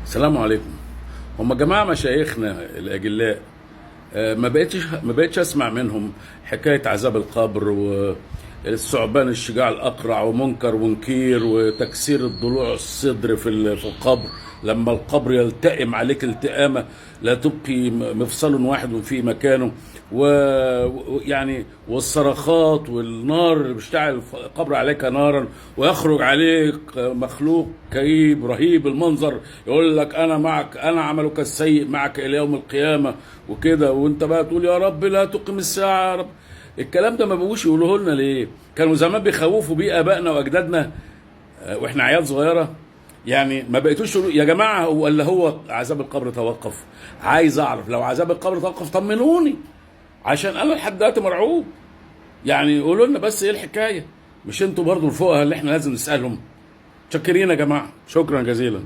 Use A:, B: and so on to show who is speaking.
A: السلام عليكم. هم جماعة مشايخنا الأجلاء، ما بقتش أسمع منهم حكاية عذاب القبر والثعبان الشجاع الأقرع ومنكر ونكير وتكسير الضلوع الصدر في القبر، لما القبر يلتئم عليك التئامة لا تبقي مفصل واحد في مكانه، ويعني والصرخات والنار اللي بيشتعل القبر عليك نارا، ويخرج عليك مخلوق كئيب رهيب المنظر يقول لك انا معك، انا عملك السيء معك الى يوم القيامه وكده، وانت بقى تقول يا رب لا تقم الساعه يا رب. الكلام ده ما بقوش يقولوه لنا ليه؟ كانوا زمان بيخوفوا بيه ابائنا واجدادنا واحنا عيال صغيره. يعني ما بقيتوش يقولوا يا جماعه ولا هو عذاب القبر توقف؟ عايز اعرف لو عذاب القبر توقف طمنوني، عشان انا لحد دلوقتي مرعوب. يعني قولوا لنا بس ايه الحكايه، مش انتوا برضو الفقهاء اللي احنا لازم نسالهم؟ شكرين يا جماعه، شكرا جزيلا.